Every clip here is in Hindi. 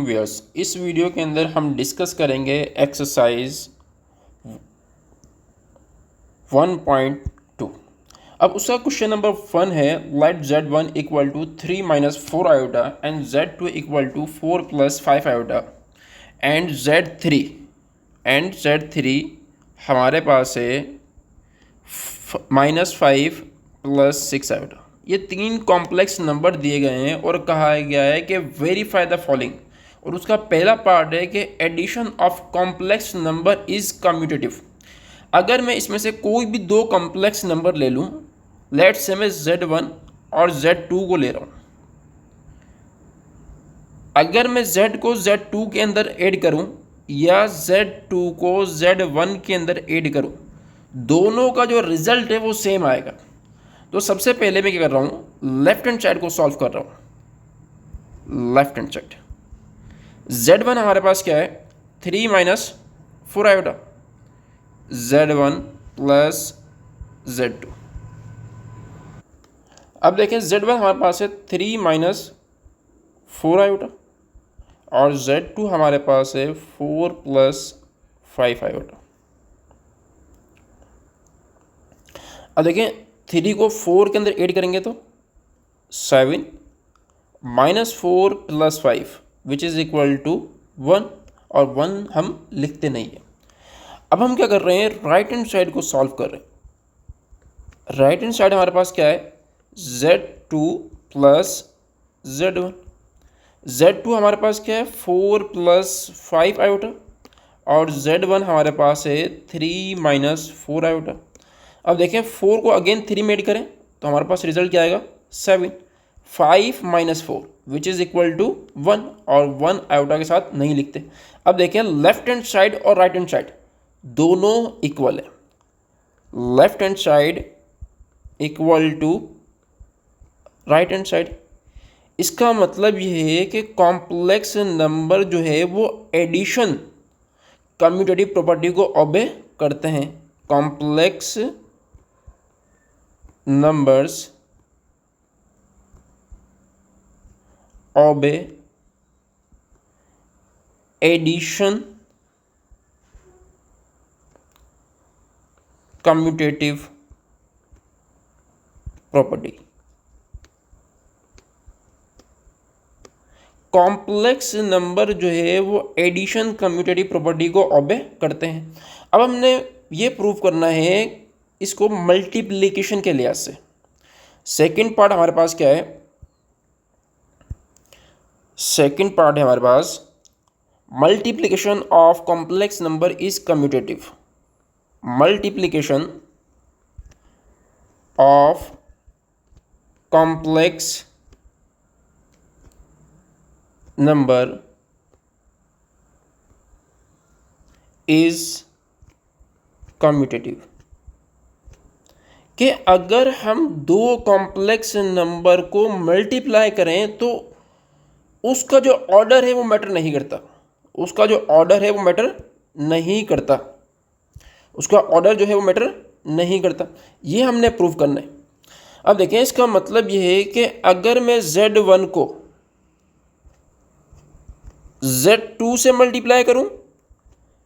व्यूअर्स, इस वीडियो के अंदर हम डिस्कस करेंगे एक्सरसाइज 1.2। अब उसका क्वेश्चन नंबर 1 है, let z1 equal to 3 minus 4 iota and z2 equal to 4 plus 5 iota and z3 हमारे पास है -5 प्लस 6 आयोटा। ये तीन कॉम्प्लेक्स नंबर दिए गए हैं और कहा गया है कि वेरीफाई द फॉलोइंग, और उसका पहला पार्ट है कि addition of complex number is commutative. अगर मैं इसमें से कोई भी दो कॉम्प्लेक्स नंबर ले लूँ, लेट से मैं z1 और z2 को ले रहा हूँ। अगर मैं z को z2 के अंदर ऐड करूँ या z2 को z1 के अंदर ऐड करूँ, दोनों का जो रिजल्ट है वो सेम आएगा। तो सबसे पहले मैं क्या कर रहा हूँ, लेफ्ट हैंड साइड को सॉल्व कर रहा हूँ। लेफ्ट हैंड साइड z1 हमारे पास क्या है, 3 minus 4 iota, z1 plus z2। अब देखें z1 हमारे पास है 3 माइनस 4 आयोटा और z2 हमारे पास है 4 प्लस 5 आयोटा। अब देखें 3 को 4 के अंदर ऐड करेंगे तो 7 minus 4 plus 5 which is equal to 1, और 1 हम लिखते नहीं हैं। अब हम क्या कर रहे हैं, राइट हैंड साइड को सॉल्व कर रहे हैं। राइट हैंड साइड हमारे पास क्या है, z2 प्लस z1। z2 हमारे पास क्या है, 4 प्लस 5 आयोटा, और z1 हमारे पास है 3 माइनस 4 आयोटा। अब देखें 4 को अगेन 3 में ऐड करें तो हमारे पास रिजल्ट क्या आएगा, 7। 5 minus 4 which is equal to 1, और 1 आयोटा के साथ नहीं लिखते। अब देखें लेफ्ट हैंड साइड और राइट हैंड साइड दोनों इक्वल है। Left hand side equal to right hand side. इसका मतलब यह है कि कॉम्प्लेक्स नंबर जो है वो एडिशन कम्यूटेटिव प्रॉपर्टी को ओबे करते हैं। Complex numbers obey addition commutative property. Complex number जो है वो एडिशन कम्यूटेटिव प्रॉपर्टी को ओबे करते हैं। अब हमने ये प्रूव करना है इसको मल्टीप्लिकेशन के लिहाज से। सेकंड पार्ट हमारे पास क्या है, सेकंड पार्ट है हमारे पास multiplication of complex number is commutative. Multiplication of complex number is commutative. कि अगर हम दो कॉम्प्लेक्स नंबर को मल्टीप्लाई करें तो उसका जो ऑर्डर है वो मैटर नहीं करता। उसका जो ऑर्डर है वो मैटर नहीं करता। उसका ऑर्डर जो है वो मैटर नहीं करता। ये हमने प्रूव करना है। अब देखें इसका मतलब ये है कि अगर मैं z1 को z2 से मल्टीप्लाई करूं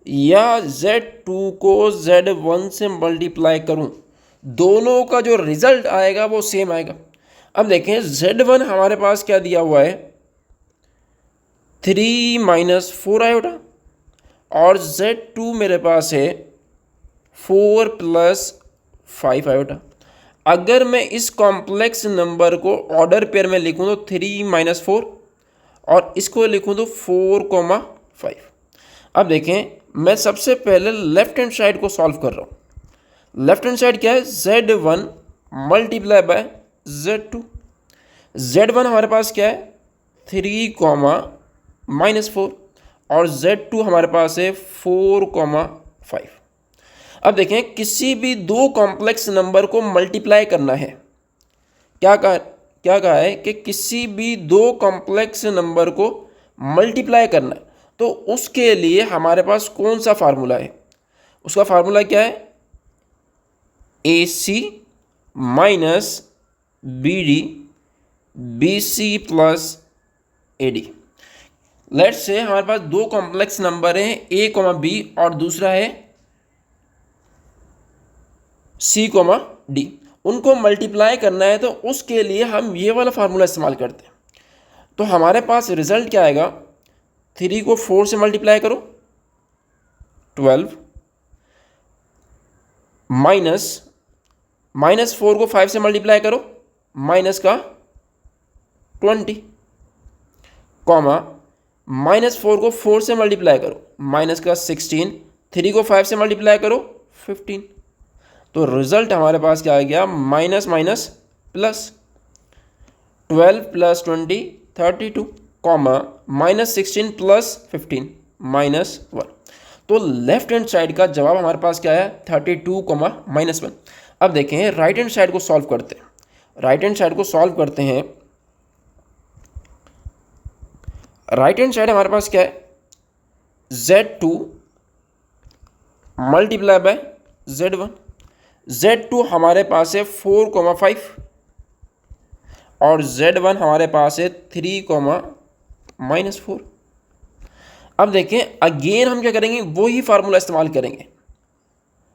या z2 को z1 से मल्टीप्लाई करूं, दोनों का जो रिजल्ट आएगा वो सेम आएगा। अब देखें z1 हमारे पास क्या दिया हुआ है, 3 माइनस 4 आयोटा, और z2 मेरे पास है 4 प्लस 5 आयोटा। अगर मैं इस कॉम्प्लेक्स नंबर को ऑर्डर पेयर में लिखूं तो 3 माइनस 4, और इसको लिखूं तो 4,5। अब देखें मैं सबसे पहले लेफ्ट हैंड साइड को सॉल्व कर रहा हूँ। लेफ्ट हैंड साइड क्या है, z1 multiply by z2। z1 हमारे पास क्या है, 3, माइनस 4, और z2 हमारे पास है 4,5। अब देखें किसी भी दो कॉम्प्लेक्स नंबर को मल्टीप्लाई करना है, क्या कहा है कि किसी भी दो कॉम्प्लेक्स नंबर को मल्टीप्लाई करना है तो उसके लिए हमारे पास कौन सा फार्मूला है, उसका फार्मूला क्या है, AC minus BD BC plus AD। Let's say हमारे पास दो कॉम्प्लेक्स नंबर हैं ए कोमा बी और दूसरा है सी कोमा डी, उनको मल्टीप्लाई करना है तो उसके लिए हम ये वाला फार्मूला इस्तेमाल करते हैं। तो हमारे पास रिजल्ट क्या आएगा, 3 को 4 से मल्टीप्लाई करो 12 माइनस 4 को 5 से मल्टीप्लाई करो माइनस का 20 कॉमा -4 को 4 से मल्टीप्लाई करो माइनस का 16, 3 को 5 से मल्टीप्लाई करो 15। तो रिजल्ट हमारे पास क्या आ गया, minus minus plus 12 plus 20 32 comma -16 plus 15 -1। तो लेफ्ट हैंड साइड का जवाब हमारे पास क्या है 32 कॉमा -1। अब देखें राइट हैंड साइड को सॉल्व करते हैं। राइट हैंड साइड को सॉल्व करते हैं। राइट हैंड साइड हमारे पास क्या है, Z2 multiply by Z1। Z2 हमारे पास है 4,5 और Z1 हमारे पास है 3,-4। अब देखें अगेन हम क्या करेंगे, वही फार्मूला इस्तेमाल करेंगे।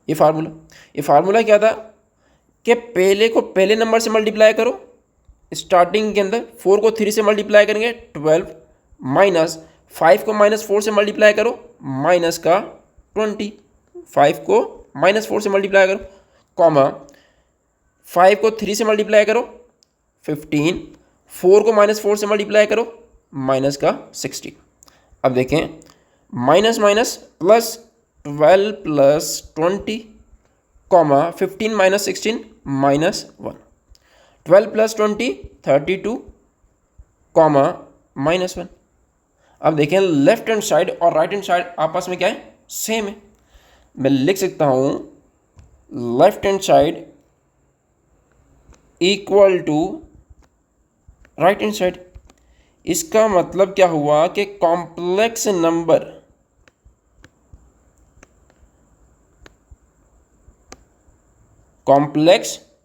ये फार्मूला क्या था कि पहले को पहले नंबर से मल्टीप्लाई करो, स्टार्टिंग के अंदर 4 को 3 से मल्टीप्लाई करेंगे 12 माइनस 5 को -4 से मल्टीप्लाई करो माइनस का 20, 5 को -4 से मल्टीप्लाई करो कॉमा 5 को 3 से मल्टीप्लाई करो 15, 4 को -4 से मल्टीप्लाई करो माइनस का 16। अब देखें minus minus plus 12 plus 20 comma 15 minus 16 -1, 12 plus 20 32 comma -1। अब देखें लेफ्ट हैंड साइड और राइट हैंड साइड आपस में क्या है, सेम है। मैं लिख सकता हूं left hand side equal to right hand side. इसका मतलब क्या हुआ कि complex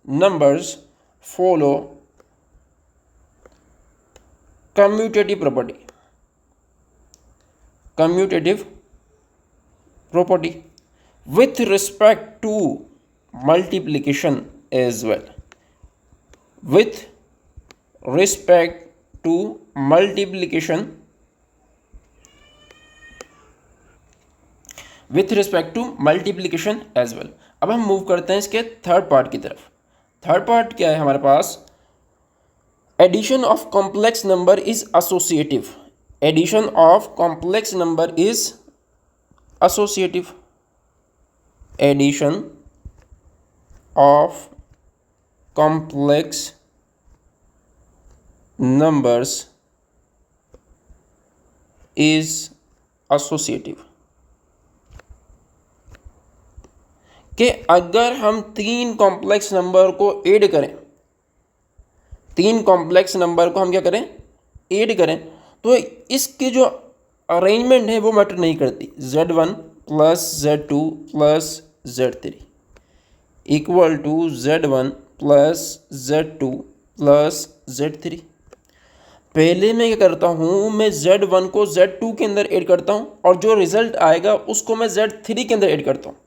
numbers follow commutative property with respect to multiplication as well, with respect to multiplication as well। अब हम मूव करते हैं इसके थर्ड पार्ट की तरफ। थर्ड पार्ट क्या है हमारे पास, addition of complex number is associative. Addition of complex number is associative. Addition of complex numbers is associative. कि अगर हम तीन कॉम्प्लेक्स नंबर को ऐड करें, तीन कॉम्प्लेक्स नंबर को हम क्या करें, ऐड करें, तो इसकी जो अरेंजमेंट है वो मैटर नहीं करती। Z1 plus Z2 plus Z3 equal to Z1 plus Z2 plus Z3। पहले मैं क्या करता हूँ, मैं Z1 को Z2 के अंदर ऐड करता हूँ और जो रिजल्ट आएगा उसको मैं Z3 के अंदर ऐड करता हूँ।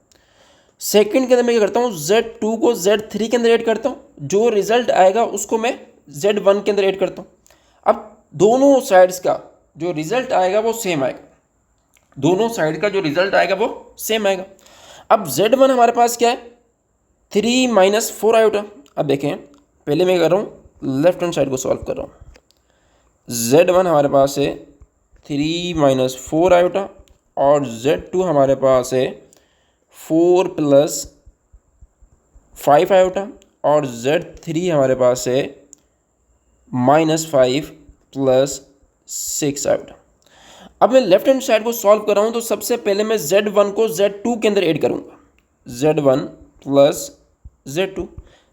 सेकंड के अंदर मैं क्या करता हूँ, Z2 को Z3 के अंदर ऐड करता हूँ, जो रिजल्ट आएगा उसको मैं Z1 के अंदर ऐड करता हूँ। अब दोनों साइड्स का जो रिजल्ट आएगा वो सेम आएगा, दोनों साइड का जो रिजल्ट आएगा वो सेम आएगा। अब Z1 हमारे पास क्या है, 3 - 4 आयोटा। अब देखें पहले मैं कर रहा हूँ लेफ्ट हैंड साइड को सॉल्व कर रहा हूँ। Z1 हमारे पास है 3 - 4 आयोटा और Z2 हमारे पास है 4 + 5 आयोटा और Z3 हमारे पास है -5 + 6 आयोटा। अब मैं लेफ्ट हैंड साइड को सॉल्व कर रहा हूँ तो सबसे पहले मैं Z1 को Z2 के अंदर ऐड करूँगा। Z1 प्लस Z2,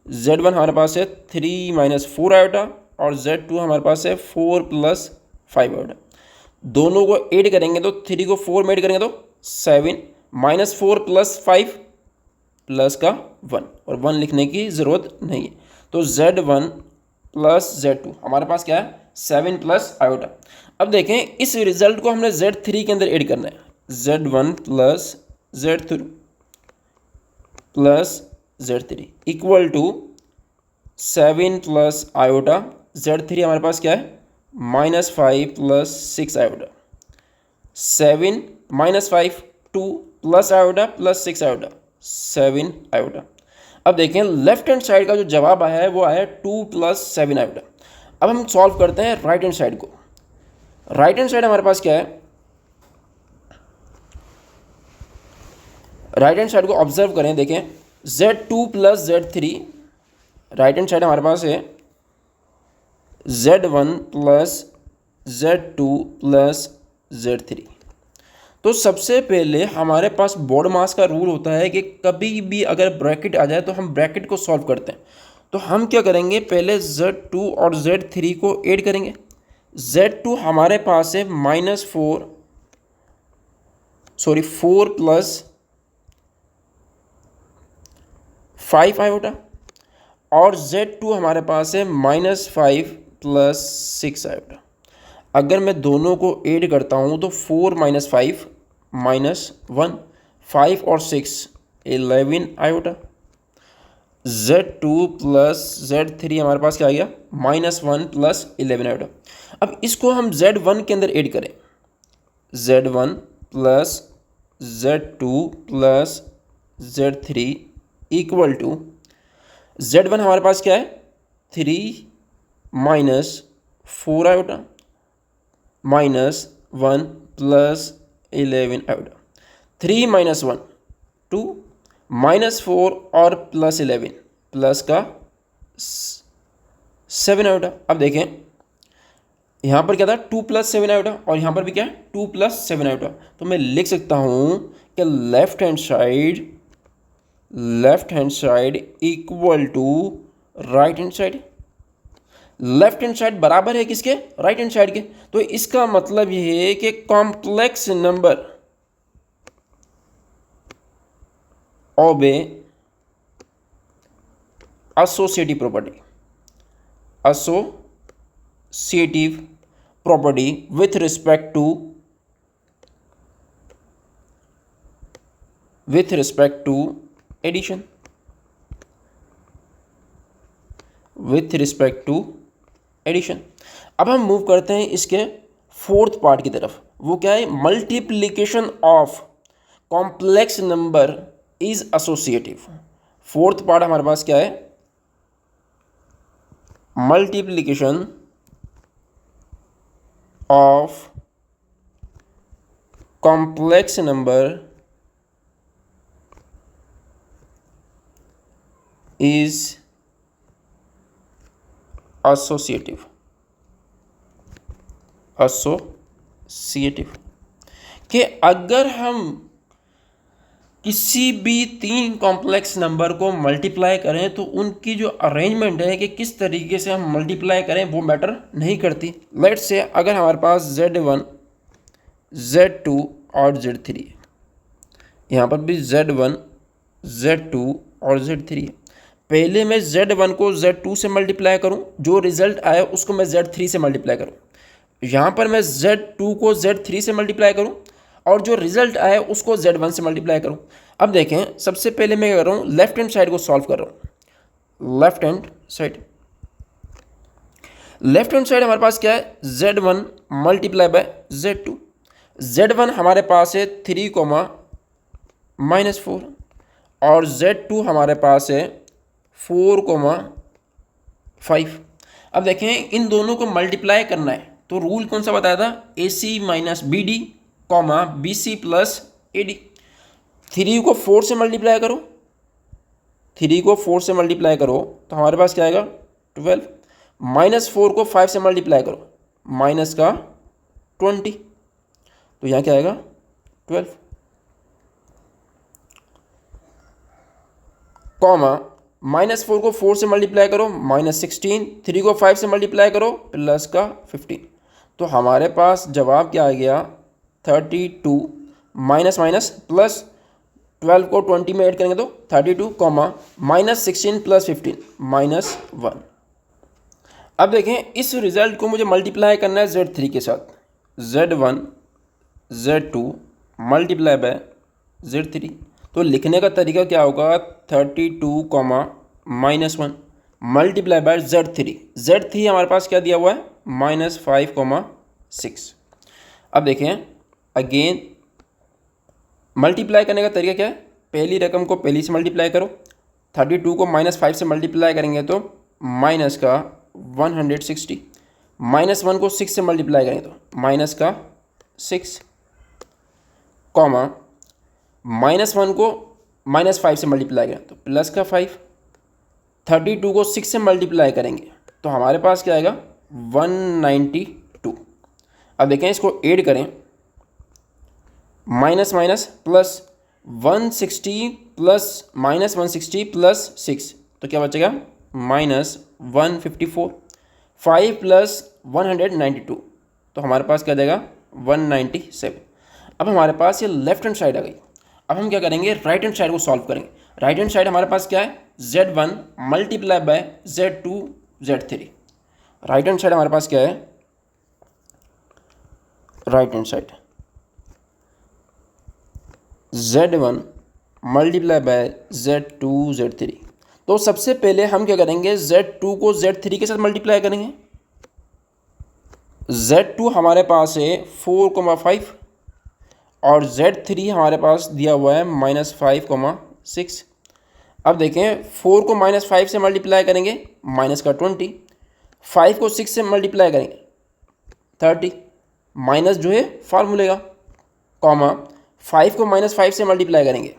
Z1 हमारे पास है 3 - 4 आयोटा और Z2 हमारे पास है 4 + 5 आयोटा। दोनों को ऐड करेंगे तो 3 को 4 में ऐड करेंगे तो 7 -4 + 5 प्लस का 1 और 1 लिखने की ज़रूरत नहीं है। तो Z1 प्लस Z2 हमारे पास क्या है 7 + आयोटा। अब देखें इस रिजल्ट को हमने Z3 के अंदर ऐड करना है, Z1 plus Z2 plus Z3 equal to 7 plus iota, Z3 हमारे पास क्या है -5 plus 6 iota, 7 -5 2 plus iota plus 6 iota 7 iota. अब देखें लेफ्ट हैंड साइड का जो जवाब आया है वो आया 2 प्लस 7 आयोटा। अब हम सॉल्व करते हैं राइट हैंड साइड को। राइट हैंड साइड हमारे पास क्या है, राइट हैंड साइड को ऑब्जर्व करें, देखें Z2 plus Z3, right hand side हमारे पास है Z1 plus Z2 plus Z3। तो सबसे पहले हमारे पास बोर्ड मास का रूल होता है कि कभी भी अगर ब्रैकेट आ जाए तो हम ब्रैकेट को सॉल्व करते हैं। तो हम क्या करेंगे, पहले Z2 और Z3 को ऐड करेंगे। Z2 हमारे पास है -4 प्लस 5 आयोटा और Z2 हमारे पास है -5 प्लस 6 आयोटा। अगर मैं दोनों को ऐड करता हूँ तो 4 - 5 -1, 5 और 6 11 आयोटा। Z2 प्लस Z3 हमारे पास क्या आ गया -1 प्लस 11 आयोटा। अब इसको हम Z1 के अंदर ऐड करें, Z1 plus Z2 plus Z3 equal to Z1 हमारे पास क्या है 3 -4 आयोटा -1 प्लस 11 आयोटा। 3 - 1 2 -4 और प्लस 11 प्लस का 7 आयोटा। अब देखें यहाँ पर क्या था 2 प्लस 7 आयोटा और यहाँ पर भी क्या है 2 प्लस 7 आयोटा। तो मैं लिख सकता हूँ कि left hand side equal to right hand side. Left hand side बराबर है किसके, राइट हैंड साइड के। तो इसका मतलब यह है कि कॉम्प्लेक्स नंबर ओबे associative property with respect to addition, अब हम मूव करते हैं इसके फोर्थ पार्ट की तरफ। वो क्या है, multiplication of complex number is associative. Fourth part हमारे पास क्या है, multiplication of complex number is associative कि अगर हम किसी भी 3 कॉम्प्लेक्स नंबर को मल्टीप्लाई करें तो उनकी जो अरेंजमेंट है कि किस तरीके से हम मल्टीप्लाई करें वो मैटर नहीं करती। लेट्स से अगर हमारे पास Z1 Z2 और Z3 है, यहाँ पर भी Z1 Z2 और Z3 है। पहले मैं Z1 को Z2 से मल्टीप्लाई करूँ, जो रिजल्ट आया उसको मैं Z3 से मल्टीप्लाई करूँ। यहाँ पर मैं Z2 को Z3 से मल्टीप्लाई करूँ और जो रिजल्ट आया उसको Z1 से मल्टीप्लाई करूँ। अब देखें सबसे पहले मैं कर रहा हूँ लेफ्ट हैंड साइड को सॉल्व कर रहा हूँ। लेफ्ट हैंड साइड हमारे पास क्या है, Z1 multiply by Z2। Z1 हमारे पास है 3, -4 और Z2 हमारे पास है 4, 5। अब देखें इन दोनों को मल्टीप्लाई करना है तो रूल कौन सा बताया था, AC minus BD, BC plus AD। 3 को 4 से मल्टीप्लाई करो, 3 को 4 से मल्टीप्लाई करो तो हमारे पास क्या आएगा 12। -4 को 5 से मल्टीप्लाई करो, माइनस का 20, तो यहाँ क्या आएगा 12, -4 को 4 से मल्टीप्लाई करो -16, 3 को 5 से मल्टीप्लाई करो प्लस का 15। तो हमारे पास जवाब क्या आ गया 32 माइनस प्लस 12 को 20 में ऐड करेंगे तो 32, -16 प्लस 15 -1। अब देखें इस रिजल्ट को मुझे मल्टीप्लाई करना है Z3 के साथ। Z1 Z2 multiply by Z3। तो लिखने का तरीका क्या होगा, 32 comma -1 multiply by Z3। Z3 हमारे पास क्या दिया हुआ है, -5,6। अब देखें अगेन मल्टीप्लाई करने का तरीका क्या है, पहली रकम को पहली से मल्टीप्लाई करो। 32 को -5 से मल्टीप्लाई करेंगे तो माइनस का 160, -1 को 6 से मल्टीप्लाई करेंगे तो माइनस का 6, कॉमा -1 को -5 से मल्टीप्लाई करें तो प्लस का 5। 32 को 6 से मल्टीप्लाई करेंगे तो हमारे पास क्या आएगा, 192। अब देखें इसको ऐड करें, minus minus plus 160 plus -160 plus 6 तो क्या बचेगा, -154। 5 प्लस 192 तो हमारे पास क्या जाएगा, 197। अब हमारे पास ये लेफ्ट हैंड साइड आ गई। अब हम क्या करेंगे, राइट हैंड साइड को सॉल्व करेंगे। राइट हैंड साइड हमारे पास क्या है, Z1 multiply by Z2 Z3। Right hand side हमारे पास क्या है, right hand side Z1 multiply by Z2 Z3। तो सबसे पहले हम क्या करेंगे, Z2 को Z3 के साथ मल्टीप्लाई करेंगे। Z2 हमारे पास है 4,5 और Z3 हमारे पास दिया हुआ है -5,6। अब देखें 4 को -5 से मल्टीप्लाई करेंगे माइनस का 20, 5 को 6 से मल्टीप्लाई करेंगे 30, माइनस जो है फार्मूले का, कॉमा 5 को -5 से मल्टीप्लाई करेंगे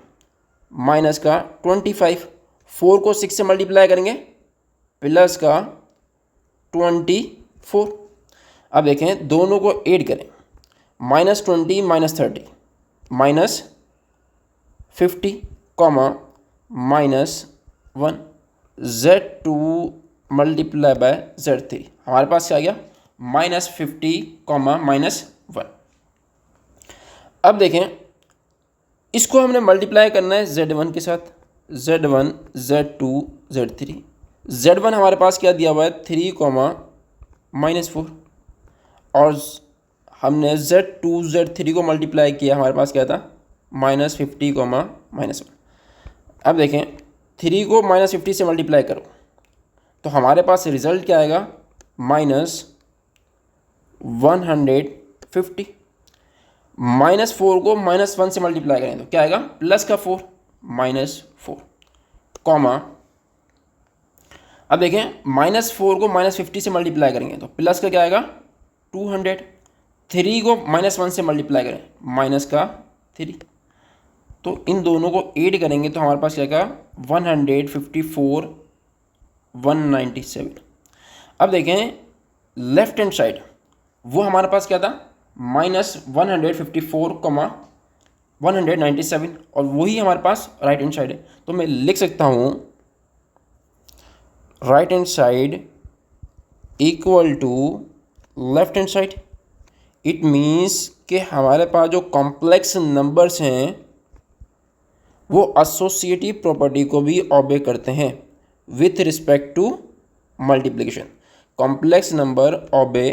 माइनस का 25, 4 को 6 से मल्टीप्लाई करेंगे प्लस का 24। अब देखें दोनों को ऐड करें, -20 -30 -50, comma -1। Z2 multiply by Z3 हमारे पास क्या आ गया, -50, -1। अब देखें इसको हमने मल्टीप्लाई करना है Z1 के साथ, Z1 Z2 Z3। Z1 हमारे पास क्या दिया हुआ है, 3, -4 और हमने Z2 Z3 को मल्टीप्लाई किया, हमारे पास क्या था, -50, -1। अब देखें 3 को -50 से मल्टीप्लाई करो तो हमारे पास रिजल्ट क्या आएगा, -150। -4 को -1 से मल्टीप्लाई करें तो क्या आएगा, प्लस का 4, -4, कॉमा। अब देखें -4 को -50 से मल्टीप्लाई करेंगे तो प्लस का क्या आएगा, 200। 3 को -1 से मल्टीप्लाई करें माइनस का 3। तो इन दोनों को ऐड करेंगे तो हमारे पास क्या आएगा, 154, 197। अब देखें लेफ्ट हैंड साइड वो हमारे पास क्या था, -154, 197 और वही हमारे पास राइट हैंड साइड है। तो मैं लिख सकता हूँ right hand side equal to left hand side. It means कि हमारे पास जो कॉम्प्लेक्स नंबर्स हैं वो एसोसिएटिव प्रॉपर्टी को भी ऑबे करते हैं with respect to multiplication. Complex number obey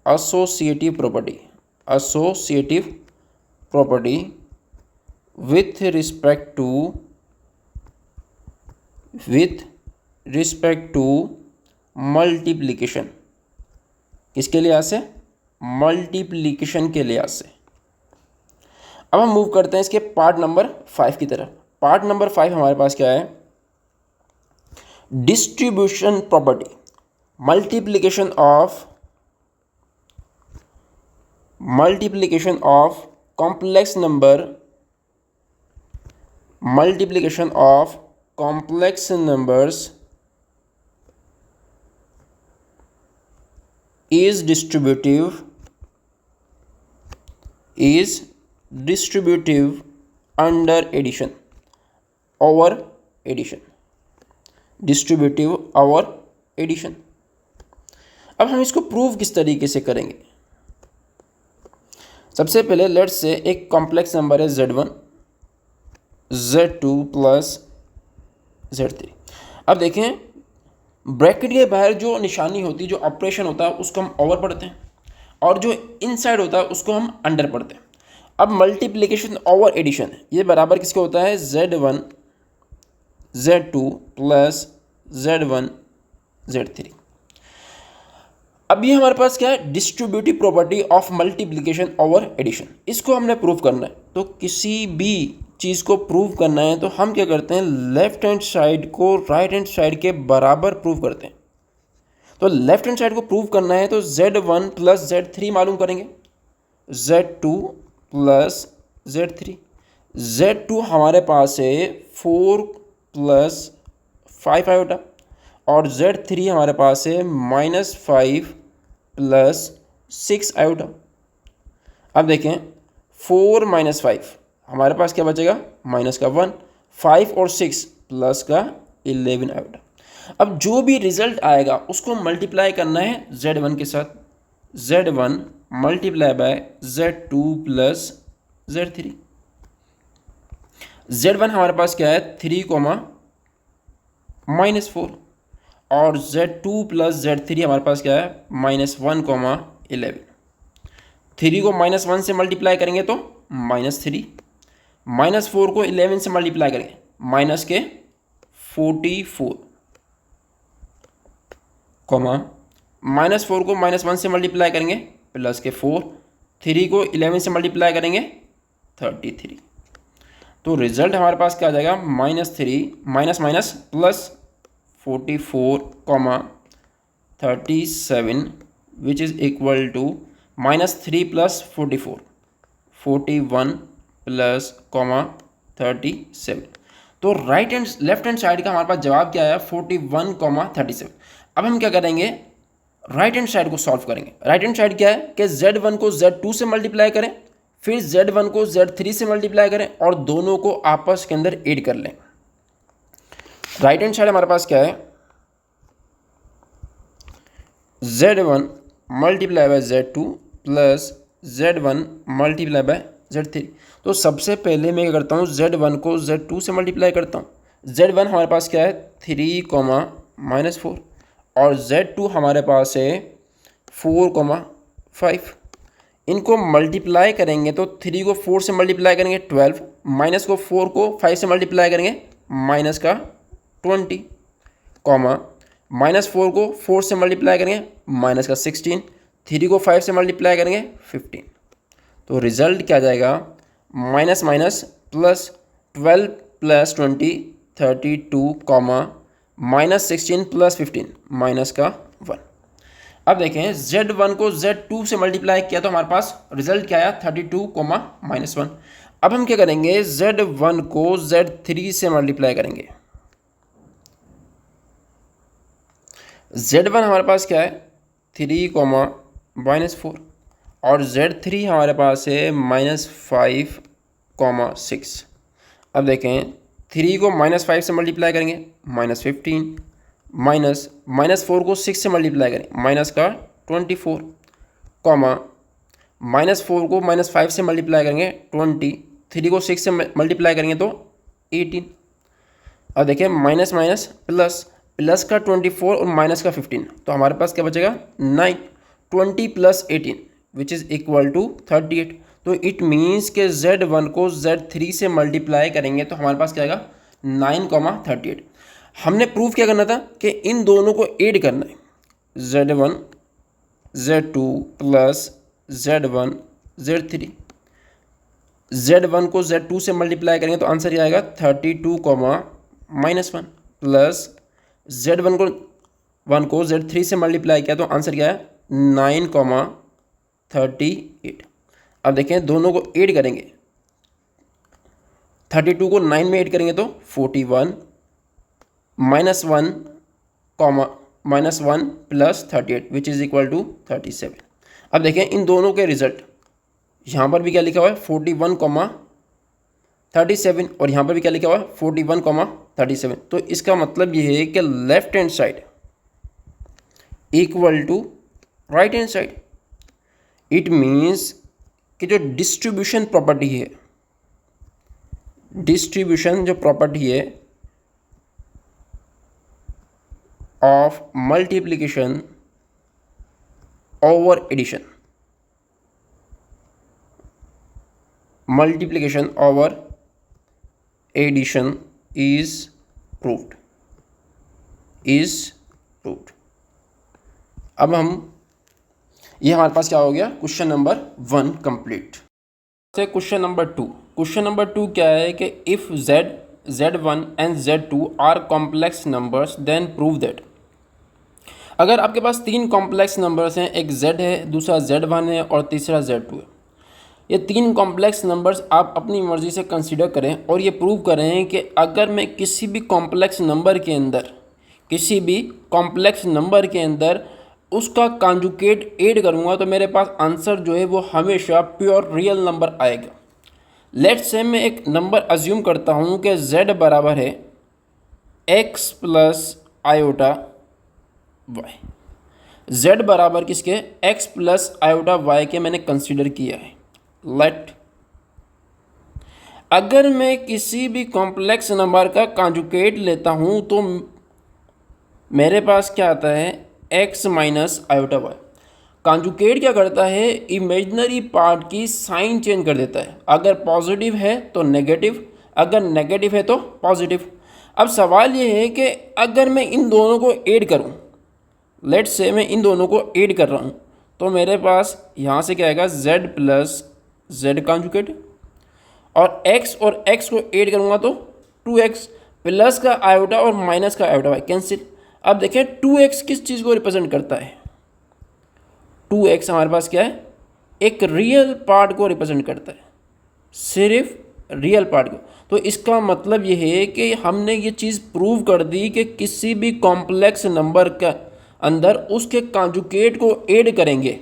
associative property with respect to multiplication. किसके लिहाज से, मल्टीप्लिकेशन के लिहाज से। अब हम मूव करते हैं इसके पार्ट नंबर 5 की तरफ। पार्ट नंबर 5 हमारे पास क्या है, distribution property, multiplication of complex numbers is distributive under addition over addition, distributive over addition। अब हम इसको प्रूव किस तरीके से करेंगे। सबसे पहले लेट्स से एक कॉम्प्लेक्स नंबर है Z1 Z2 प्लस Z3। अब देखें ब्रैकेट के बाहर जो निशानी होती है, जो ऑपरेशन होता है, उसको हम ओवर पढ़ते हैं। और जो इनसाइड होता है उसको हम अंडर पढ़ते हैं। अब मल्टीप्लिकेशन ओवर एडिशन ये बराबर किसके होता है, Z1 Z2 plus Z1 Z3। अब ये हमारे पास क्या है, distributive property of multiplication over addition, इसको हमने प्रूव करना है। तो किसी भी चीज़ को प्रूव करना है तो हम क्या करते हैं, लेफ्ट हैंड साइड को राइट हैंड साइड के बराबर प्रूव करते हैं। तो लेफ्ट हैंड साइड को प्रूव करना है तो Z1 प्लस Z3 मालूम करेंगे, Z2 प्लस Z3। Z2 हमारे पास है 4 प्लस 5 आयोटा और Z3 हमारे पास है -5 प्लस 6 आयोटा। अब देखें 4 माइनस 5 हमारे पास क्या बचेगा, माइनस का 1, 5 और 6 प्लस का 11 आयोटा। अब जो भी रिजल्ट आएगा उसको मल्टीप्लाई करना है Z1 के साथ, Z1 multiply by Z2 plus Z3। Z1 हमारे पास क्या है 3, -4 और Z2 प्लस Z3 हमारे पास क्या है -1, 11। 3 को -1 से मल्टीप्लाई करेंगे तो -3, -4 को 11 से मल्टीप्लाई करेंगे माइनस के 44, -4 को -1 से मल्टीप्लाई करेंगे प्लस के 4, 3 को 11 से मल्टीप्लाई करेंगे 33। तो रिजल्ट हमारे पास क्या आ जाएगा, -3 minus minus plus 44, 37 which is equal to -3 plus 44, 41 plus 37। तो right hand left hand side का हमारे पास जवाब क्या आया 41, 37। अब हम क्या करेंगे, राइट हैंड साइड को सॉल्व करेंगे। राइट हैंड साइड क्या है कि Z1 को Z2 से मल्टीप्लाई करें, फिर Z1 को Z3 से मल्टीप्लाई करें और दोनों को आपस के अंदर ऐड कर लें। राइट हैंड साइड हमारे पास क्या है, Z1 multiply by Z2 plus Z1 multiply by Z3। तो सबसे पहले मैं क्या करता हूँ, Z1 को Z2 से मल्टीप्लाई करता हूँ। Z1 हमारे पास क्या है 3, -4 और Z2 हमारे पास है 4, 5। इनको मल्टीप्लाई करेंगे तो 3 को 4 से मल्टीप्लाई करेंगे 12, माइनस को 4 को 5 से मल्टीप्लाई करेंगे माइनस का 20, -4 को 4 से मल्टीप्लाई करेंगे माइनस का 16, 3 को 5 से मल्टीप्लाई करेंगे 15। तो रिजल्ट क्या जाएगा, minus minus plus 12 plus 20 32, -16 plus 15 minus का 1। अब देखें Z1 को Z2 से मल्टीप्लाई किया तो हमारे पास रिजल्ट क्या आया 32, -1। अब हम क्या करेंगे, Z1 को Z3 से मल्टीप्लाई करेंगे। Z1 हमारे पास क्या है 3, -4 और Z3 हमारे पास है -5, 6। अब देखें 3 को -5 से मल्टीप्लाई करेंगे -15, -4 को 6 से मल्टीप्लाई करें माइनस का 24, -4 को -5 से मल्टीप्लाई करेंगे 20, 3 को 6 से मल्टीप्लाई करेंगे तो 18। अब देखिए माइनस माइनस प्लस, प्लस का 24 और माइनस का 15, तो हमारे पास क्या बचेगा 9, 20 plus 18 which is equal to 38। तो इट मीन्स के Z1 को Z3 से मल्टीप्लाई करेंगे तो हमारे पास क्या आएगा 9, 38। हमने प्रूफ क्या करना था कि इन दोनों को ऐड करना है, Z1 Z2 plus Z1 Z3। Z1 को Z2 से मल्टीप्लाई करेंगे तो आंसर ये आएगा 32, -1 प्लस Z1 को Z3 से मल्टीप्लाई किया तो आंसर क्या है 9, 38। अब देखें दोनों को ऐड करेंगे, 32 को 9 में ऐड करेंगे तो 41, -1, -1 plus 38 which is equal to 37। अब देखें इन दोनों के रिजल्ट, यहाँ पर भी क्या लिखा हुआ है 41, 37 और यहाँ पर भी क्या लिखा हुआ है 41, 37। तो इसका मतलब ये है कि left hand side equal to right hand side. It means कि जो डिस्ट्रीब्यूशन प्रॉपर्टी है, डिस्ट्रीब्यूशन जो प्रॉपर्टी है of multiplication over addition, multiplication over addition is proved. अब हम ये हमारे पास क्या हो गया, question number 1 complete. Question number 2 क्या है कि if Z1 and Z2 are complex numbers then prove that. अगर आपके पास 3 कॉम्प्लेक्स नंबर्स हैं, एक Z है, दूसरा Z1 है और तीसरा Z2 है, ये 3 कॉम्प्लेक्स नंबर्स आप अपनी मर्ज़ी से कंसीडर करें और ये प्रूव करें कि अगर मैं किसी भी कॉम्प्लेक्स नंबर के अंदर उसका कॉन्जुगेट ऐड करूँगा तो मेरे पास आंसर जो है वो हमेशा प्योर रियल नंबर आएगा। लेट्स से मैं एक नंबर अज्यूम करता हूँ कि Z बराबर है x plus iota y। Z बराबर किसके, x प्लस आयोटा y के मैंने कंसीडर किया है। अगर मैं किसी भी कॉम्प्लेक्स नंबर का कॉन्जुगेट लेता हूँ तो मेरे पास क्या आता है, x minus iota y। Conjugate क्या करता है, इमेजिनरी पार्ट की साइन चेंज कर देता है। अगर पॉजिटिव है तो नेगेटिव, अगर नेगेटिव है तो पॉजिटिव। अब सवाल ये है कि अगर मैं इन दोनों को ऐड करूं, लेट्स से मैं इन दोनों को ऐड कर रहा हूं, तो मेरे पास यहाँ से क्या आएगा, z प्लस z कॉन्जुगेट, और x को ऐड करूँगा तो 2x प्लस का आयोटा और माइनस का आयोटा y कैंसिल। अब देखें 2x किस चीज़ को रिप्रेजेंट करता है, 2x हमारे पास क्या है, एक रियल पार्ट को रिप्रेजेंट करता है, सिर्फ रियल पार्ट को। तो इसका मतलब ये है कि हमने ये चीज़ प्रूव कर दी कि किसी भी कॉम्प्लेक्स नंबर का अंदर उसके कॉन्जुगेट को ऐड करेंगे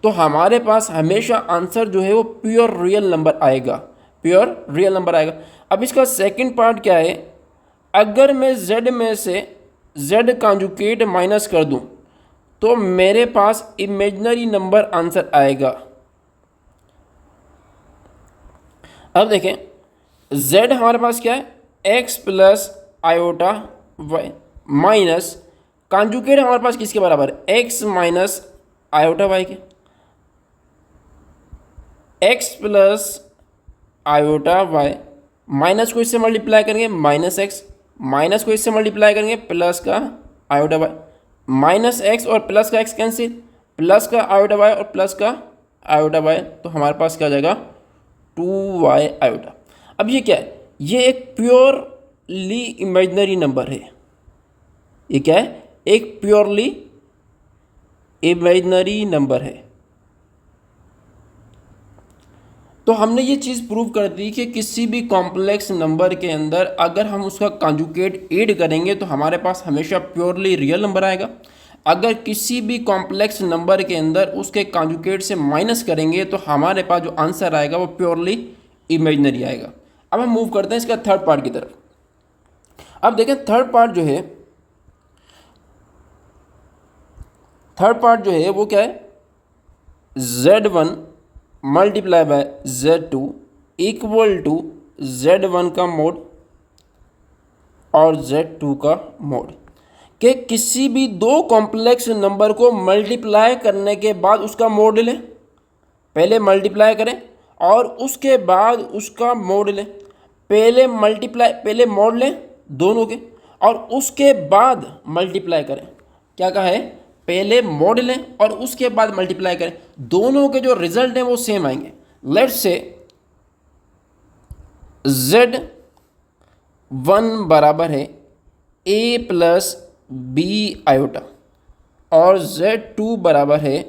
तो हमारे पास हमेशा आंसर जो है वो प्योर रियल नंबर आएगा। अब इसका सेकंड पार्ट क्या है, अगर मैं z में से z कॉन्जुगेट माइनस कर दूं तो मेरे पास इमेजिनरी नंबर आंसर आएगा। अब देखें z हमारे पास क्या है, x plus iota y minus conjugate हमारे पास किसके बराबर है, x माइनस आयोटा y के। x plus iota y minus को इससे मल्टीप्लाई करेंगे माइनस x, माइनस को इससे मल्टीप्लाई करेंगे प्लस का आयोटा y, माइनस x और प्लस का x कैंसिल, प्लस का आयोटा y और प्लस का आयोटा y, तो हमारे पास क्या आ जाएगा 2y आयोटा। अब ये क्या है, ये एक प्योरली इमेजिनरी नंबर है। ये क्या है, एक प्योरली इमेजिनरी नंबर है। तो हमने ये चीज़ प्रूव कर दी कि किसी भी कॉम्प्लेक्स नंबर के अंदर अगर हम उसका कॉन्जुगेट ऐड करेंगे तो हमारे पास हमेशा प्योरली रियल नंबर आएगा। अगर किसी भी कॉम्प्लेक्स नंबर के अंदर उसके कॉन्जुगेट से माइनस करेंगे तो हमारे पास जो आंसर आएगा वो प्योरली इमेजिनरी आएगा। अब हम मूव करते हैं इसका थर्ड पार्ट की तरफ। अब देखें थर्ड पार्ट जो है वो क्या है, Z1 multiply by Z2 equal to Z1 का मोड और Z2 का मोड कि किसी भी दो कॉम्प्लेक्स नंबर को मल्टीप्लाई करने के बाद उसका मोड लें। पहले मल्टीप्लाई करें और उसके बाद उसका मोड लें। पहले मोड लें दोनों के और उसके बाद मल्टीप्लाई करें। क्या कहा है, पहले मोड लें और उसके बाद मल्टीप्लाई करें, दोनों के जो रिजल्ट हैं वो सेम आएंगे। लेट्स से Z1 बराबर है a प्लस बी आयोटा और Z2 बराबर है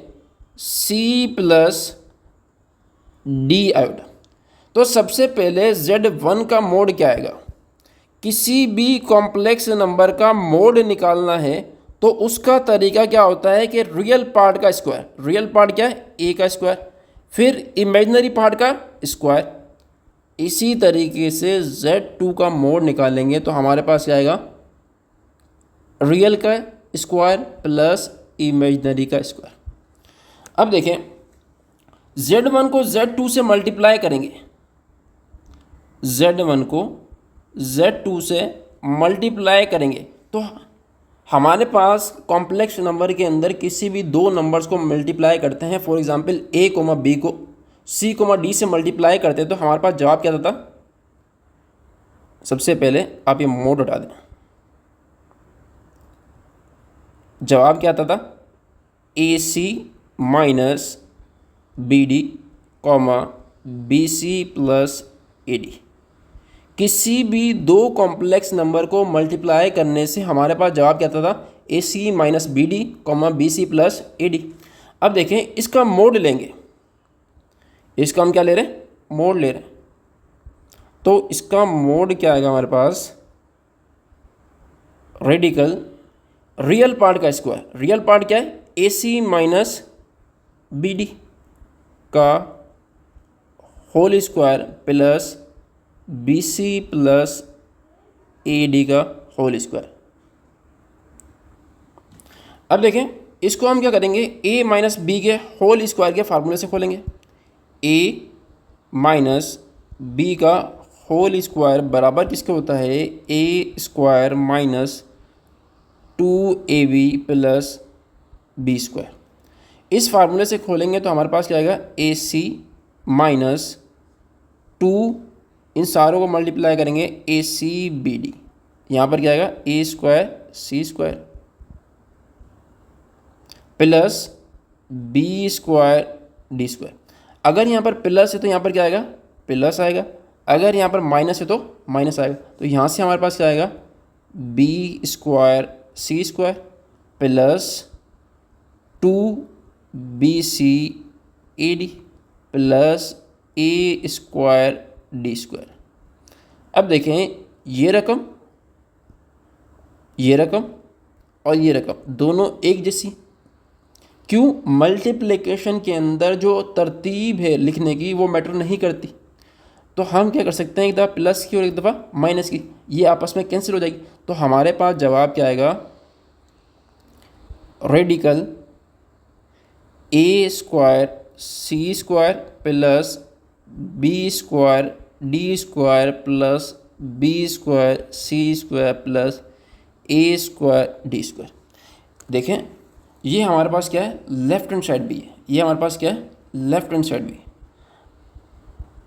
c प्लस डी आयोटा। तो सबसे पहले Z1 का मोड क्या आएगा, किसी भी कॉम्प्लेक्स नंबर का मोड निकालना है तो उसका तरीका क्या होता है कि रियल पार्ट का स्क्वायर, रियल पार्ट क्या है a का स्क्वायर, फिर इमेजिनरी पार्ट का स्क्वायर। इसी तरीके से Z2 का मोड निकालेंगे तो हमारे पास क्या आएगा, रियल का स्क्वायर प्लस इमेजिनरी का स्क्वायर। अब देखें Z1 को Z2 से मल्टीप्लाई करेंगे, Z1 को Z2 से मल्टीप्लाई करेंगे तो हमारे पास कॉम्प्लेक्स नंबर के अंदर किसी भी दो नंबर्स को मल्टीप्लाई करते हैं, फॉर एग्जांपल a, b को सी कोमा डी से मल्टीप्लाई करते तो हमारे पास जवाब क्या आता था? सबसे पहले आप ये मोड हटा दें, जवाब क्या आता था? A C minus B D comma B C plus A D. किसी भी दो कॉम्प्लेक्स नंबर को मल्टीप्लाई करने से हमारे पास जवाब क्या आता था? A C minus B D comma B C plus A D. अब देखें, इसका मोड लेंगे, इसका हम क्या ले रहे हैं? मोड ले रहे हैं। तो इसका मोड क्या आएगा हमारे पास? रेडिकल रियल पार्ट का स्क्वायर। रियल पार्ट क्या है? A C minus B D का whole square plus B C plus A D का होल स्क्वायर। अब देखें, इसको हम क्या करेंगे? ए माइनस बी के होल स्क्वायर के फार्मूले से खोलेंगे। ए माइनस बी का होल स्क्वायर बराबर किसके होता है? A square minus 2ab plus B square. इस फार्मूले से खोलेंगे तो हमारे पास क्या आएगा? ए सी माइनस 2, इन सारों को मल्टीप्लाई करेंगे, ए सी बी डी। यहाँ पर क्या आएगा? A square C square plus B square D square. अगर यहाँ पर प्लस है तो यहाँ पर क्या आएगा? प्लस आएगा। अगर यहाँ पर माइनस है तो माइनस आएगा। तो यहाँ से हमारे पास क्या आएगा? B square C square plus 2bc A D plus A square D square. अब देखें, ये रकम और ये रकम दोनों एक जैसी। क्यों? मल्टीप्लिकेशन के अंदर जो तरतीब है लिखने की वो मैटर नहीं करती। तो हम क्या कर सकते हैं? एक दफ़ा प्लस की और एक दफ़ा माइनस की, ये आपस में कैंसिल हो जाएगी। तो हमारे पास जवाब क्या आएगा? Radical A square C square plus B square D square plus B square C square plus A square D square. देखें, ये हमारे पास क्या है? लेफ्ट हैंड साइड भी है। ये हमारे पास क्या है? लेफ्ट हैंड साइड भी है।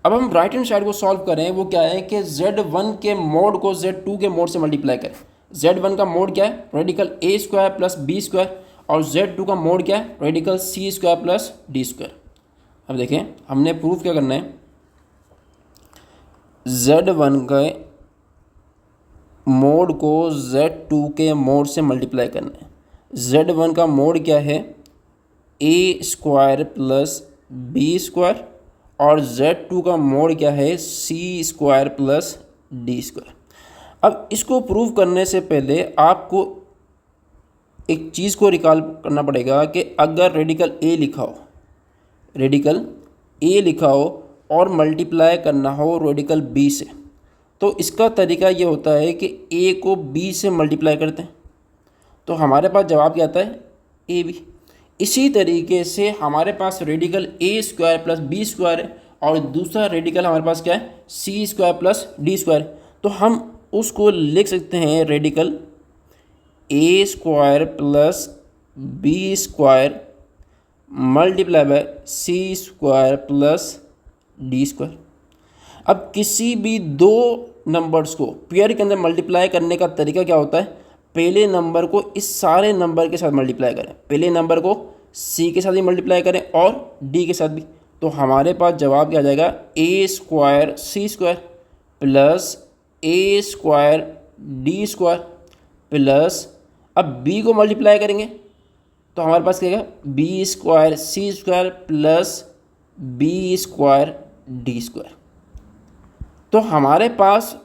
अब हम राइट हैंड साइड को सॉल्व करें, वो क्या है कि Z1 के मोड को Z2 के मोड से मल्टीप्लाई करें। Z1 का मोड क्या है? Radical A square plus B square, और Z2 का मोड क्या है? रेडिकल सी स्क्वायर प्लस डी स्क्वायर। अब देखें, हमने प्रूफ क्या करना है? Z1 के मोड को Z2 के मोड से मल्टीप्लाई करना है। Z1 का मोड क्या है? A square plus B square, और Z2 का मोड क्या है? C square plus D square. अब इसको प्रूव करने से पहले आपको एक चीज़ को रिकॉल करना पड़ेगा कि अगर रेडिकल ए लिखा हो और मल्टीप्लाई करना हो रेडिकल बी से, तो इसका तरीका ये होता है कि ए को बी से मल्टीप्लाई करते हैं, तो हमारे पास जवाब क्या आता है? A B. इसी तरीके से हमारे पास radical A square plus B square है, और दूसरा रेडिकल हमारे पास क्या है? C square plus D square. तो हम उसको लिख सकते हैं radical A square plus B square multiply by C square plus D square. अब किसी भी दो नंबर्स को पेयर के अंदर मल्टीप्लाई करने का तरीका क्या होता है? पहले नंबर को इस सारे नंबर के साथ मल्टीप्लाई करें, पहले नंबर को सी के साथ भी मल्टीप्लाई करें और डी के साथ भी। तो हमारे पास जवाब क्या आ जाएगा? A square C square plus A square D square plus, अब बी को मल्टीप्लाई करेंगे तो हमारे पास क्या आएगा? B square C square plus B square D square. तो हमारे पास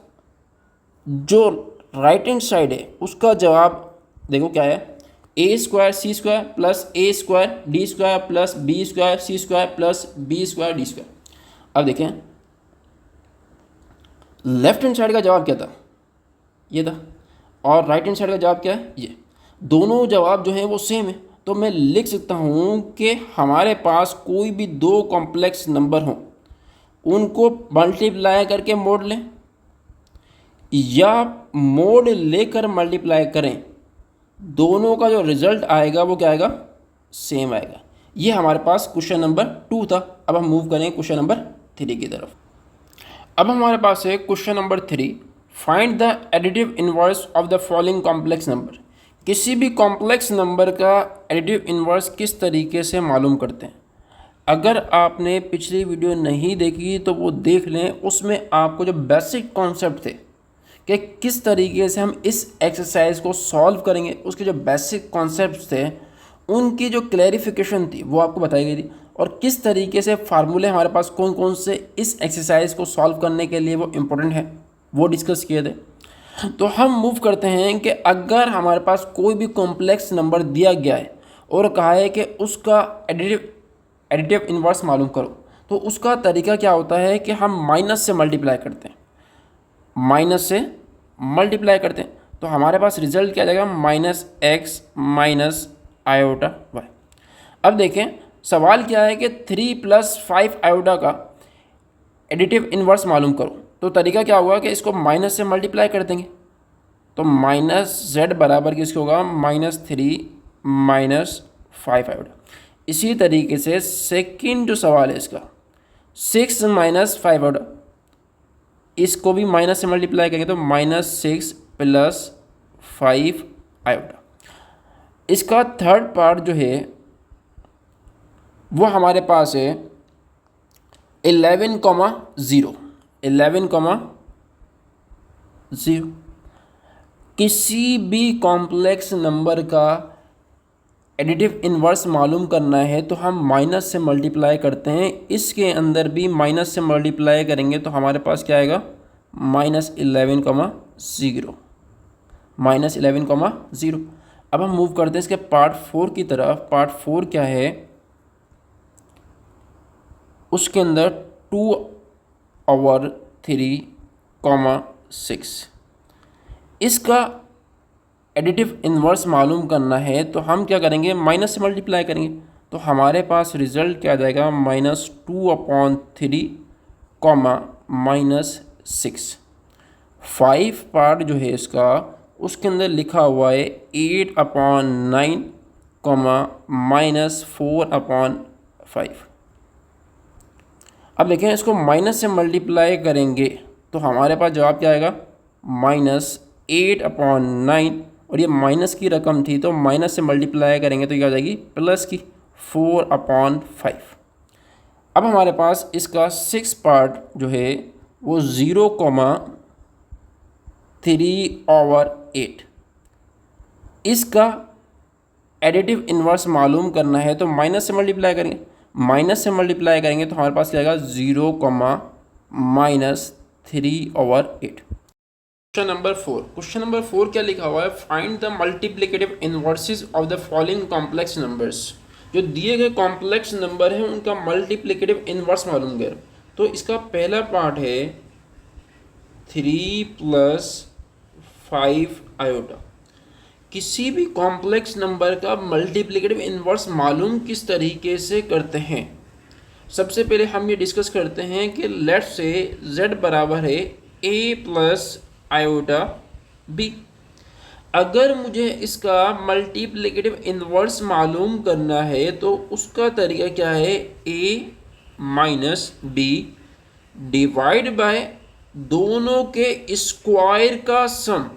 जो राइट हैंड साइड है उसका जवाब देखो क्या है? A square C square plus A square D square plus B square C square plus B square D square. अब देखें, लेफ्ट हैंड साइड का जवाब क्या था? ये था। और राइट हैंड साइड का जवाब क्या है? ये। दोनों जवाब जो हैं वो सेम है। तो मैं लिख सकता हूँ कि हमारे पास कोई भी दो कॉम्प्लेक्स नंबर हों, उनको मल्टीप्लाई करके मोड लें या मोड लेकर मल्टीप्लाई करें, दोनों का जो रिजल्ट आएगा वो क्या आएगा? सेम आएगा। ये हमारे पास क्वेश्चन नंबर 2 था। अब हम मूव करें क्वेश्चन नंबर 3 की तरफ। अब हमारे पास है question number 3, find the additive inverse of the following complex number. किसी भी कॉम्प्लेक्स नंबर का एडिटिव इनवर्स किस तरीके से मालूम करते हैं। अगर आपने पिछली वीडियो नहीं देखी तो वो देख लें, उसमें आपको जो बेसिक कॉन्सेप्ट थे कि किस तरीके से हम इस एक्सरसाइज को सॉल्व करेंगे, उसके जो बेसिक कॉन्सेप्ट्स थे उनकी जो क्लैरिफिकेशन थी वो आपको बताई गई थी, और किस तरीके से फार्मूले हमारे पास कौन कौन से इस एक्सरसाइज को सॉल्व करने के लिए वो इम्पोर्टेंट है वो डिस्कस किए थे। तो हम मूव करते हैं कि अगर हमारे पास कोई भी कॉम्प्लेक्स नंबर दिया गया है और कहा है कि उसका एडिटिव इन्वर्स मालूम करो, तो उसका तरीका क्या होता है कि हम माइनस से मल्टीप्लाई करते हैं, माइनस से मल्टीप्लाई करते हैं। तो हमारे पास रिजल्ट क्या जाएगा, -x माइनस आयोटा y। अब देखें सवाल क्या है कि 3 + 5 आयोटा का एडिटिव इन्वर्स मालूम करो। तो तरीका क्या होगा कि इसको माइनस से मल्टीप्लाई कर देंगे, तो -z बराबर किसके होगा, -3 माइनस 5 आयोटा। इसी तरीके से सेकंड जो सवाल है इसका 6 - 5 आयोटा, इसको भी माइनस से मल्टीप्लाई करेंगे तो -6 + 5 आयोटा। इसका थर्ड पार्ट जो है वो हमारे पास है 11,0 11,0। किसी भी कॉम्प्लेक्स नंबर का एडिटिव इन्वर्स मालूम करना है तो हम माइनस से मल्टीप्लाई करते हैं। इसके अंदर भी माइनस से मल्टीप्लाई करेंगे तो हमारे पास क्या आएगा, -11,0 -11,0। अब हम मूव करते हैं इसके पार्ट 4 की तरफ। पार्ट 4 क्या है, उसके अंदर 2/3,6। इसका एडिटिव इन्वर्स मालूम करना है तो हम क्या करेंगे, माइनस से मल्टीप्लाई करेंगे। तो हमारे पास रिजल्ट क्या आ जाएगा, -2/3, -6। 5 पार्ट जो है इसका उसके अंदर लिखा हुआ है 8/9, -4/5। अब देखें इसको माइनस से मल्टीप्लाई करेंगे तो हमारे पास जवाब क्या आएगा, -8/9, और ये माइनस की रकम थी तो माइनस से मल्टीप्लाई करेंगे तो क्या हो जाएगी, प्लस की 4/5। अब हमारे पास इसका 6 पार्ट जो है वो 0,3/8। इसका एडिटिव इन्वर्स मालूम करना है तो माइनस से मल्टीप्लाई करेंगे, माइनस से मल्टीप्लाई करेंगे तो हमारे पास क्या आएगा, 0, -3/8। क्वेश्चन नंबर 4 क्या लिखा हुआ है, find the multiplicative inverses of the following complex numbers. जो दिए गए कॉम्प्लेक्स नंबर हैं उनका मल्टीप्लिकेटिव इनवर्स मालूम कर। तो इसका पहला पार्ट है 3 + 5 आयोटा। किसी भी कॉम्प्लेक्स नंबर का मल्टीप्लिकेटिव इनवर्स मालूम किस तरीके से करते हैं। सबसे पहले हम ये डिस्कस करते हैं कि लेट्स से z बराबर है a + आयोटा b। अगर मुझे इसका मल्टीप्लिकेटिव इनवर्स मालूम करना है तो उसका तरीका क्या है, a - b डिवाइड बाय दोनों के स्क्वायर का सम,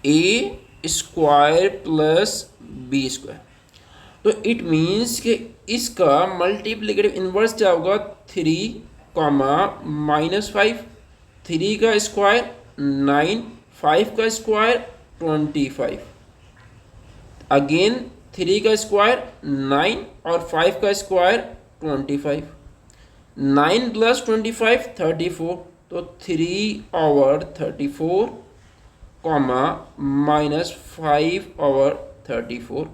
a² + b²। तो इट मीन्स कि इसका मल्टीप्लिकेटिव इनवर्स क्या होगा, 3, -5, 3 का स्क्वायर 9, 5 का स्क्वायर 25, अगेन 3 का स्क्वायर 9 और 5 का स्क्वायर 25, 9 + 25 34। तो 3/34, -5/34।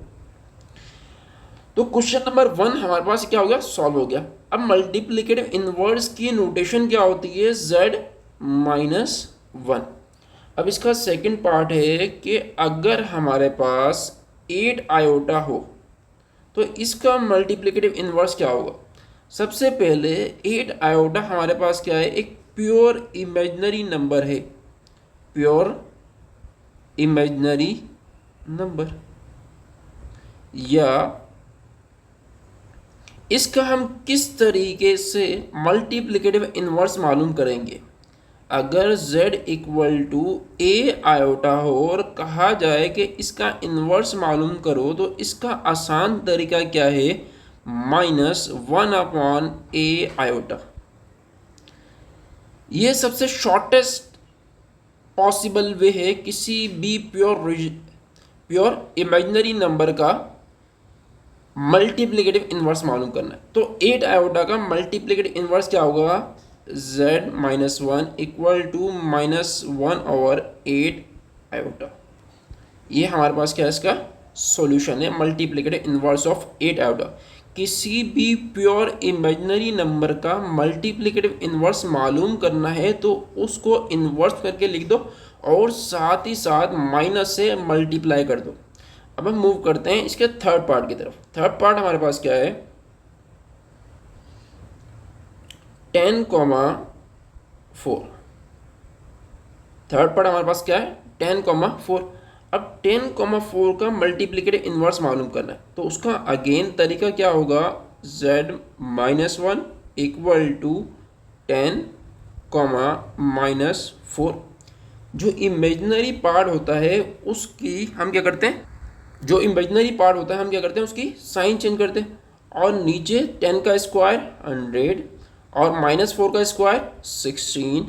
तो क्वेश्चन नंबर 1 हमारे पास क्या हो गया, सॉल्व हो गया। अब मल्टीप्लिकेटिव इनवर्स की नोटेशन क्या होती है, z - 1। अब इसका सेकंड पार्ट है कि अगर हमारे पास 8 आयोटा हो तो इसका मल्टीप्लिकेटिव इनवर्स क्या होगा। सबसे पहले 8 आयोटा हमारे पास क्या है, एक प्योर इमेजिनरी नंबर है, प्योर इमेजिनरी नंबर, या इसका हम किस तरीके से मल्टीप्लिकेटिव इन्वर्स मालूम करेंगे? अगर z equal to A iota हो और कहा जाए कि इसका इन्वर्स मालूम करो, तो इसका आसान तरीका क्या है? -1/a iota. ये सबसे शॉर्टेस्ट पॉसिबल वे है किसी भी प्योर इमेजिनरी नंबर का मल्टीप्लिकेटिव इन्वर्स मालूम करना है। तो 8 आयोटा का मल्टीप्लिकेटिव इन्वर्स क्या होगा? z-1 equal to -1/8 iota. ये हमारे पास क्या है? इसका सॉल्यूशन है, मल्टीप्लिकेटिव इन्वर्स ऑफ 8 आयोटा। किसी भी प्योर इमेजिनरी नंबर का मल्टीप्लिकेटिव इन्वर्स मालूम करना है तो उसको इन्वर्स करके लिख दो और साथ ही साथ माइनस से मल्टीप्लाई कर दो। अब हम मूव करते हैं इसके थर्ड पार्ट की तरफ। थर्ड पार्ट हमारे पास क्या है? 10,4। थर्ड पार्ट हमारे पास क्या है? 10,4। अब 10,4 का मल्टीप्लिकेटिव इन्वर्स मालूम करना है तो उसका अगेन तरीका क्या होगा? z-1 equal to 10,-4। जो इमेजिनरी पार्ट होता है उसकी हम क्या करते हैं? जो इमेजिनरी पार्ट होता है हम क्या करते हैं? उसकी साइन चेंज करते हैं और नीचे 10 का स्क्वायर 100 और -4 का स्क्वायर 16,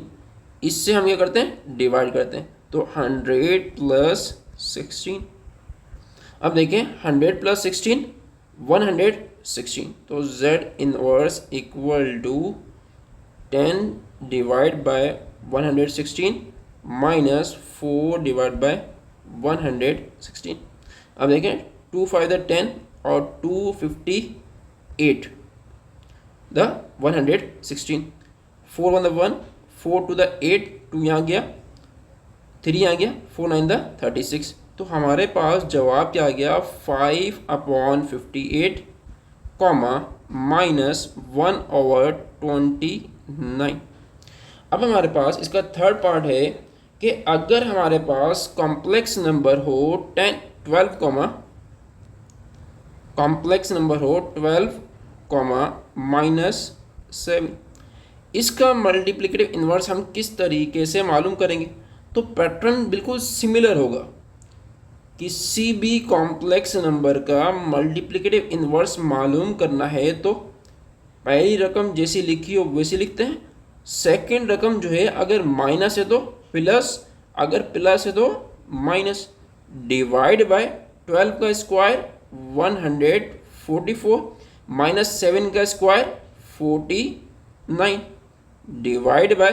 इससे हम क्या करते हैं? डिवाइड करते हैं। तो 100 + 16। अब देखें 100 + 16 116। तो z inverse equal to 10 divide by 116 -4 divide by 116। अब देखें 2 5 10 और 258 द 116, 4 1 1, 4 2 8, 2 यहाँ गया, 3 यहाँ गया, 4 9 36। तो हमारे पास जवाब क्या आ गया? 5/58 -1/29। अब हमारे पास इसका थर्ड पार्ट है कि अगर हमारे पास कॉम्प्लेक्स नंबर हो 12 -7, इसका मल्टीप्लिकेटिव इन्वर्स हम किस तरीके से मालूम करेंगे? तो पैटर्न बिल्कुल सिमिलर होगा। किसी भी कॉम्प्लेक्स नंबर का मल्टीप्लिकेटिव इन्वर्स मालूम करना है तो पहली रकम जैसी लिखी हो वैसी लिखते हैं। सेकंड रकम जो है अगर माइनस है तो प्लस, अगर प्लस है तो माइनस, डिवाइड बाय 12 का स्क्वायर 144 -7 का स्क्वायर 49 डिवाइड बाय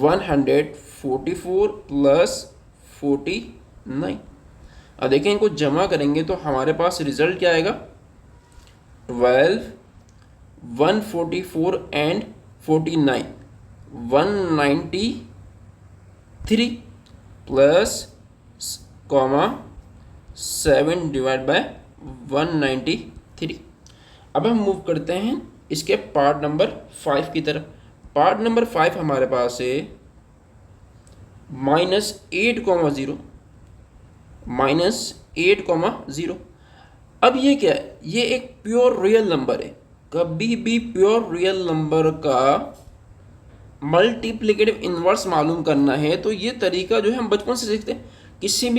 144 + 49। अब देखें इनको जमा करेंगे तो हमारे पास रिजल्ट क्या आएगा? 12 144 एंड 49 193 प्लस 7 डिवाइड बाय 193। अब हम मूव करते हैं इसके पार्ट नंबर 5 की तरफ। पार्ट नंबर 5 हमारे पास है -8,0 -8,0। अब ये क्या है? ये एक प्योर रियल नंबर है। कभी भी प्योर रियल नंबर का मल्टीप्लिकेटिव इन्वर्स मालूम करना है तो ये तरीका जो है हम बचपन से सीखते हैं। किसी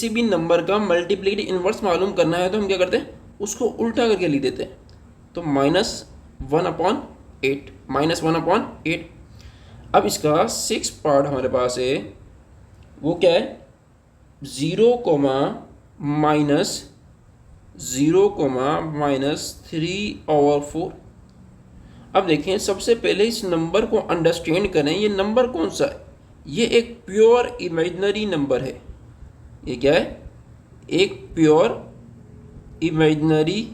भी नंबर का मल्टीप्लिकेटिव इन्वर्स मालूम करना है तो हम क्या करते हैं? उसको उल्टा करके लिख देते हैं। तो -1/8। अब इसका 6 पार्ट हमारे पास है, वो क्या है? 0, -3/4। अब देखें सबसे पहले इस नंबर को अंडरस्टैंड करें। ये नंबर कौन सा है? ये एक प्योर इमेजिनरी नंबर है। ये क्या है? एक प्योर इमेजिनरी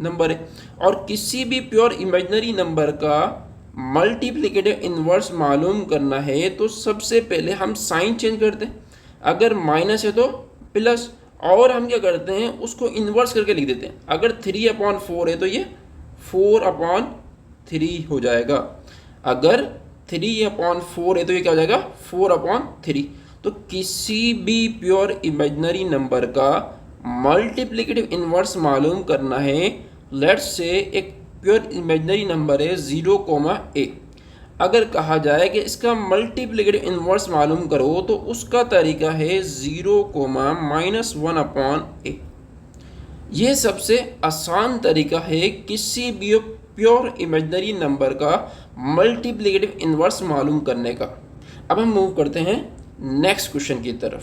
नंबर है। और किसी भी प्योर इमेजिनरी नंबर का मल्टीप्लिकेटिव इन्वर्स मालूम करना है तो सबसे पहले हम साइन चेंज करते हैं। अगर माइनस है तो प्लस, और हम क्या करते हैं? उसको इन्वर्स करके लिख देते हैं। अगर 3/4 है तो ये 4/3 हो जाएगा। अगर 3/4 है तो ये क्या हो जाएगा? 4/3। तो किसी भी प्योर इमेजिनरी नंबर का मल्टीप्लिकेटिव इन्वर्स मालूम करना है लेट्स से एक प्योर इमेजिनरी नंबर है 0, a। अगर कहा जाए कि इसका मल्टीप्लिकेटिव इन्वर्स मालूम करो तो उसका तरीका है 0, -1/a। ये सबसे आसान तरीका है किसी भी प्योर इमेजिनरी नंबर का मल्टीप्लिकेटिव इन्वर्स मालूम करने का। अब हम मूव करते हैं नेक्स्ट क्वेश्चन की तरफ।